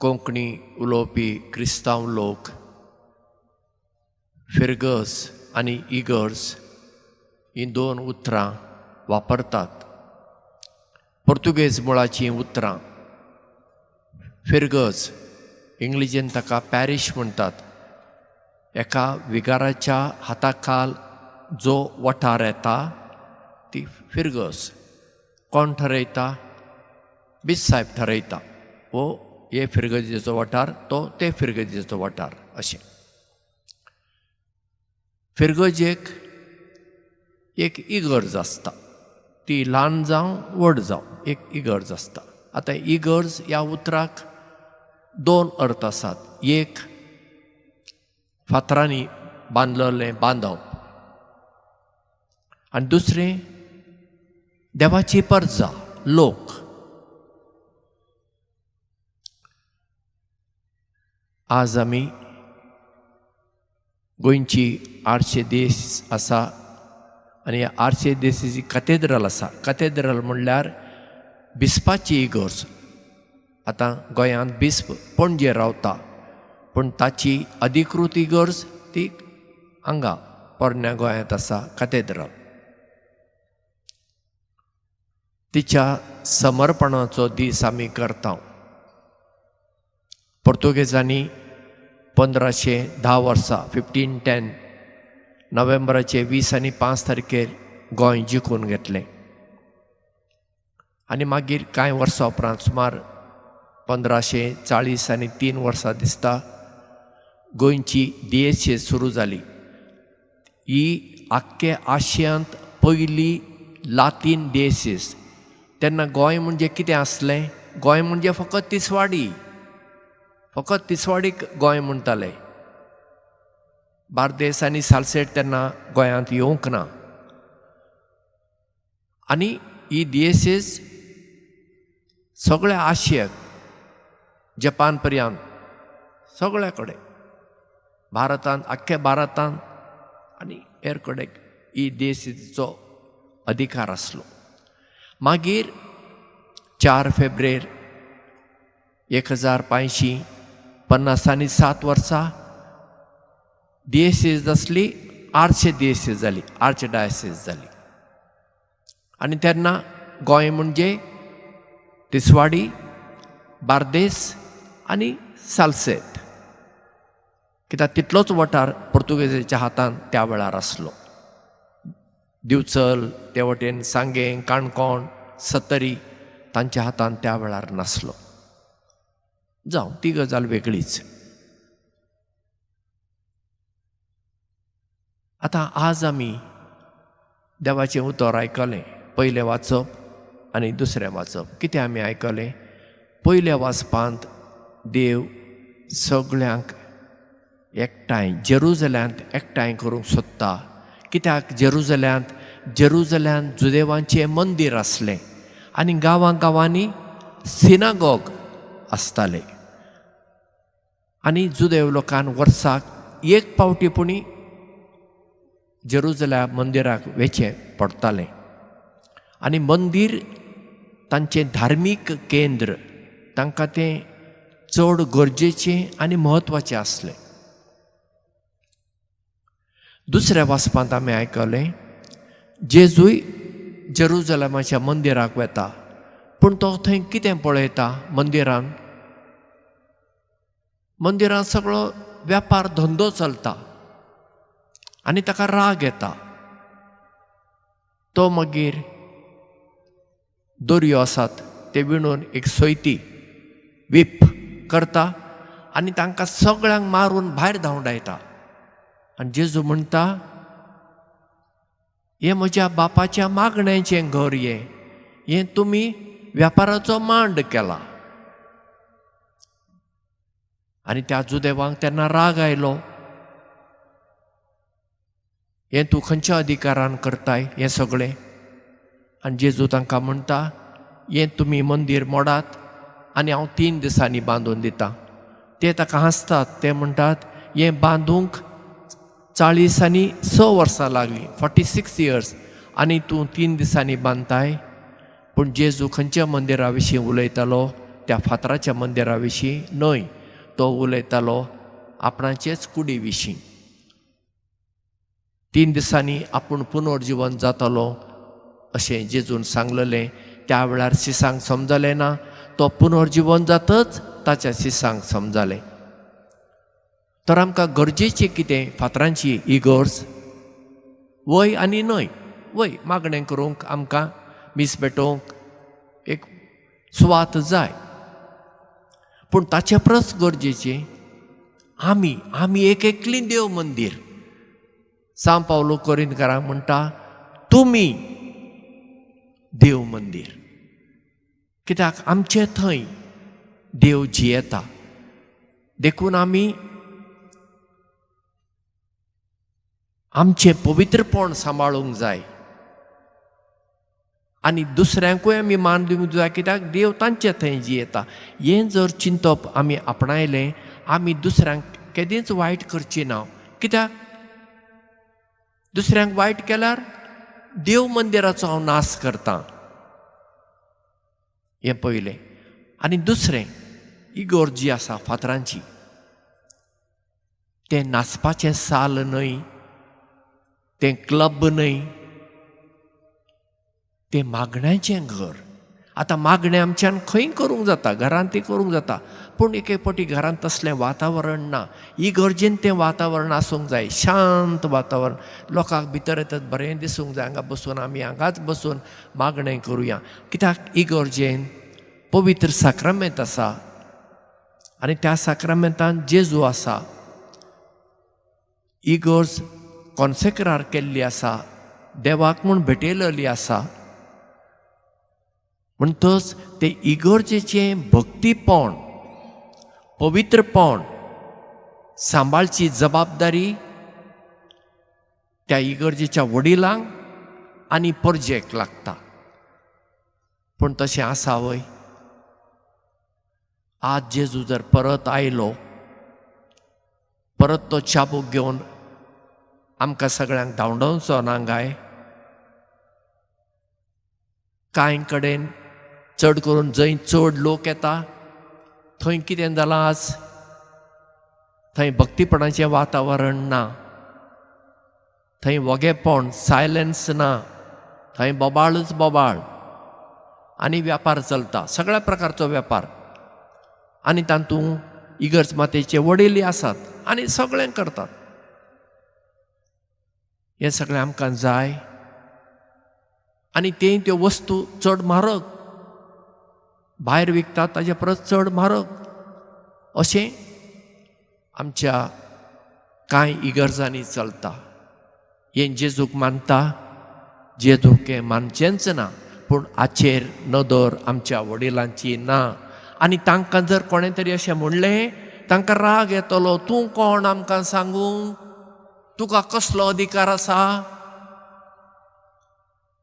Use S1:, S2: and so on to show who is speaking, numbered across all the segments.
S1: कोंकणी उलोवपी क्रिस्तांव लोक फिरगस आनी इगर्स ही दोन उतरां वापरतात. पोर्तुगेज मुळाचीं उतरां. फिरगस इंग्लिशेन ताका पॅरीश म्हणटात. एका विगाराच्या हाताखाल जो वठार येता ती फिरगस कोण ठरयता? बीस साहेब ठरयता. वो हे फिरगजेचो वाठार, तो ते फिरगजेचो वाठार अशें. फिरगजेक एक इगर्ज आसता, ती ल्हान जावं व्हड जावं एक इगर्ज आसता. आतां इगर्ज ह्या उतराक दोन अर्थ आसात. एक फातरांनी बांदलेलें बांदप आनी दुसरें देवाची परजा, लोक. आज आमी गोंयची आर्चदेस आसा आनी ह्या आर्चदेसीची कॅथेड्रल आसा. कॅथेड्रल म्हणल्यार बिस्पाची इगर्ज. आतां गोंयांत बिस्प पणजे रावता, पूण ताची अधिकृत इगर्ज ती हांगा पोरण्या गोंयांत आसा, कॅथेड्रल. तिच्या समर्पणाचो दीस आमी करता. पोर्तुगेजांनी 1510 वर्सा 1510 नोव्हेंबराचे 20 आनी 5 तारखेर गोंय जिखून घेतलें. आनी मागीर कांय वर्सां उपरांत सुमार 1540 आनी 3 वर्सां दिसता गोंयची दिएसीज सुरू जाली. ही आख्खे आशियांत पयली लातीन दिएसीज. तेन्ना गोंय म्हणजे कितें आसलें? गोंय म्हणजे फकत तिसवाडी, फकत तिसवाडीक गोंय म्हणटाले. बार्देस आनी सालसेट तेन्ना गोंयांत येवंक ना. आनी ही दिएसीज सगळ्या आशियाक, जपान पर्यंत सगळ्या कडेन, भारतांत, आख्ख्या भारतांत आनी हेर कडेन ही दिएसीजचो अधिकार आसलो. मागीर 4 फेब्रेर 1550 वर्सा दिएसीज आसली, आर्चदिएसीज जाली, आर्चडायसीज जाली. आनी तेन्ना गोंय म्हणजे तिसवाडी, बार्देस आनी सालसेत, कित्याक तितलोच वाठार पोर्तुगेजाच्या हातांत त्या वेळार आसलो. दिवचल ते वटेन सांगें, काणकोण, सत्तरी तांच्या हातांत त्या वेळार नासलो. जावं ती गजाल वेगळीच. आतां आज आमी देवाचें उतर आयकलें. पयलें वाचप आनी दुसरें वाचप. कितें आमी आयकलें? पयल्या वाचपांत देव सगळ्यांक एकठांय जेरुजल्यांत एकठांय करूंक सोदता. कित्याक जेरुजल्यांत जुदेवांचें मंदीर आसलें आनी गांवांनी सिनागॉग आसताले. आनी जुदेव लोकांक वर्साक एक पावटी पुणी जेरुजलेम मंदिराक वचचें पडटालें. आनी मंदीर तांचें धार्मीक केंद्र, तांकां तें चड गरजेचें आनी म्हत्वाचें आसलें. दुसऱ्या वाचपांत आमी आयकलें जेजूय जेरुजलेमाच्या मंदिराक वता, पूण तो थंय कितें पळयता? मंदिरांत सगळो वेपार धंदो चलता आनी ताका राग येता. तो मागीर दोरयो आसात ते विणून एक सोयती वीप करता आनी तांकां सगळ्यांक मारून भायर धांवडायता. आनी जेजू म्हणटा, हें म्हज्या बापाच्या मागण्यांचें घर, हें तुमी वेपाराचो मांड केला. आनी त्या जुदेवांक तेन्ना राग आयलो. हें तूं खंयच्या अधिकारान करताय हें सगळें? आनी जेजू तांकां म्हणटा, हें तुमी मंदीर मोडात आनी हांव 3 दिसांनी बांदून दितां. ते ताका हांसतात. ते म्हणटात, हें बांदूंक 40 आनी 6 वर्सां लागलीं, 46 years, आनी तूं 3 दिसांनी बांदताय. पूण जेजू खंयच्या मंदिरा विशीं उलयतालो? त्या फातराच्या मंदिरा विशीं न्हय, तो उलयतालो आपणाचेच कुडी विशीं. 3 दिसांनी आपूण पुनर्जीवन जातलो अशें जेजून सांगलेलें. त्या वेळार सिसांक समजलें ना, तो पुनर्जीवन जातच ताच्या सिसांक समजलें. तर आमकां गरजेचें कितें फातरांची इगर्ज? वय आनी न्हय. वय मागणें करूंक आमकां मीस पेटोवंक एक सुवात जाय, पूण ताचे परस गरजेचें आमी एक एकलीं देव मंदीर. सांव पावलो कोरिंतकारांक म्हणटा तुमी देव मंदीर. कित्याक आमचे थंय देव जियेता. देखून आमी आमचें पवित्रपण सांबाळूंक जाय आनी दुसऱ्यांकूय आमी मान दिवंक जाय, कित्याक देव तांचे थंय जियेता. हें जर चिंतप आमी आपणायलें, आमी दुसऱ्यांक केदींच वायट करची ना. कित्याक दुसऱ्यांक वायट केल्यार देव मंदिराचो हांव नाश करतां, हें पयलें. आनी दुसरें, इगोर्ज जी आसा फातरांची, तें नाचपाचें साल न्हय, तें क्लब न्हय, तें मागण्याचें घर. आतां मागणें आमच्यान खंय करूंक जाता, घरांतय करूंक जाता, पूण एके फावटी घरांत तसलें वातावरण ना. इगर्जेन तें वातावरण आसूंक जाय, शांत वातावरण. लोकांक भितर येतात बरें दिसूंक जाय, हांगा बसून आमी हांगाच बसून मागणें करुया. कित्याक इगर्जेन पवित्र साक्रामेंत आसा आनी त्या साक्रामेंतान जेजू आसा. इगर्ज कॉन्सेक्रार केल्ली आसा, देवाक म्हूण भेटयलेली आसा. म्हणटच ते इगर्जेचें भक्तीपण, पवित्रपण सांबाळची जबाबदारी त्या इगर्जेच्या वडिलांक आनी परजेक लागता. पूण तशें आसा वय? आज जेजू जर परत आयलो, परत तो चाबूक घेवन आमकां सगळ्यांक धांवडोवचो ना काय? कांय कडेन चड करून जंय चड लोक येता थंय कितें जालां आज? थंय भक्तीपणाचें वातावरण ना, थंय वगेपण, सायलेन्स ना, थंय बोबाळूच बोबाळ आनी वेपार चलता, सगळ्या प्रकारचो वेपार. आनी तातूंत इगर्ज मातेचे वडीलय आसात आनी सगळें करतात. हें सगळें आमकां जाय. आनी तें त्यो वस्तू चड म्हारग, भायर विकतात ताचे परस चड म्हारग. अशें आमच्या कांय इगर्जांनी चलता. हें जेजूक मानता, जेजूक हें मानचेंच ना, पूण हाचेर नदर आमच्या वडिलांची ना. आनी तांकां जर कोणें तरी अशें म्हणलें, तांकां राग येतलो. तूं कोण आमकां सांगूंक? तुका कसलो अधिकार आसा?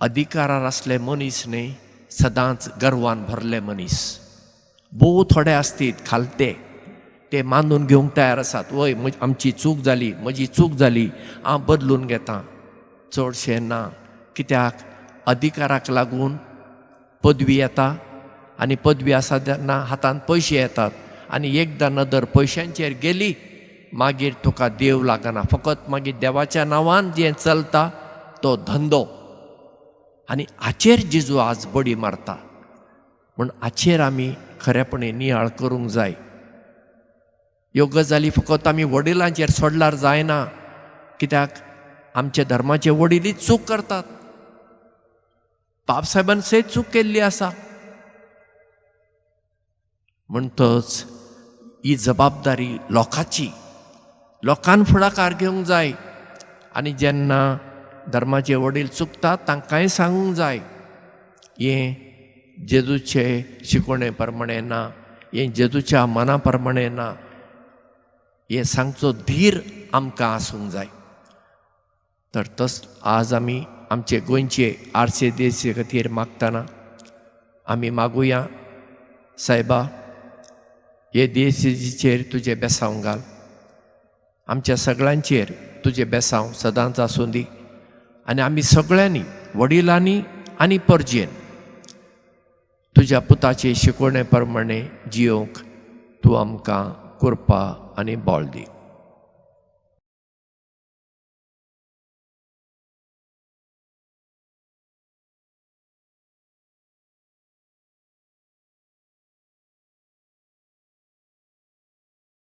S1: अधिकारार असले मनीस न्ही, सदांच गर्वान भरले मनीस. भोव थोडे आसतात खालते, ते मानून घेवंक तयार आसात. वय आमची चूक जाली, म्हजी चूक जाली, हांव बदलून घेतां. चडशे ना. कित्याक अधिकाराक लागून पदवी येता आनी पदवी आसा तेन्ना हातांत पयशे येतात आनी एकदां नदर पयशांचेर गेली मागीर तुका देव लागना. फकत मागीर देवाच्या नांवान जें चलता तो धंदो. आनी हाचेर जेजू आज बडी मारता. म्हूण हाचेर आमी खरेपणी नियाळ करूंक जाय. ह्यो गजाली फकत आमी वडिलांचेर सोडल्यार जायना, कित्याक आमचे धर्माचे वडीलय चूक करतात. बाब साहेबान सयत चूक केल्ली आसा. म्हणटच ही जबाबदारी लोकांची, लोकांन फुडाकार घेवंक जाय. आनी जेन्ना धर्माचे वडील चुकतात तांकांय सांगूंक जाय. हें जेजूचे शिकवणे प्रमाणे ना, हें जेजूच्या मना प्रमाणे ना. हें सांगचो धीर आमकां आसूंक जाय. तर आज आमी आमचे गोंयचे आरसे देशे खातीर मागतना आमी मागुया, सायबा हे देशेचेर तुजें बेसांव घाल. आमच्या सगळ्यांचेर तुजें बेसांव सदांच आसूं दी. आनी आमी सगळ्यांनी, वडिलांनी आनी परजेन तुज्या पुताचे शिकवणे प्रमाणे जियोंक तूं आमकां कृपा आनी बळ दी.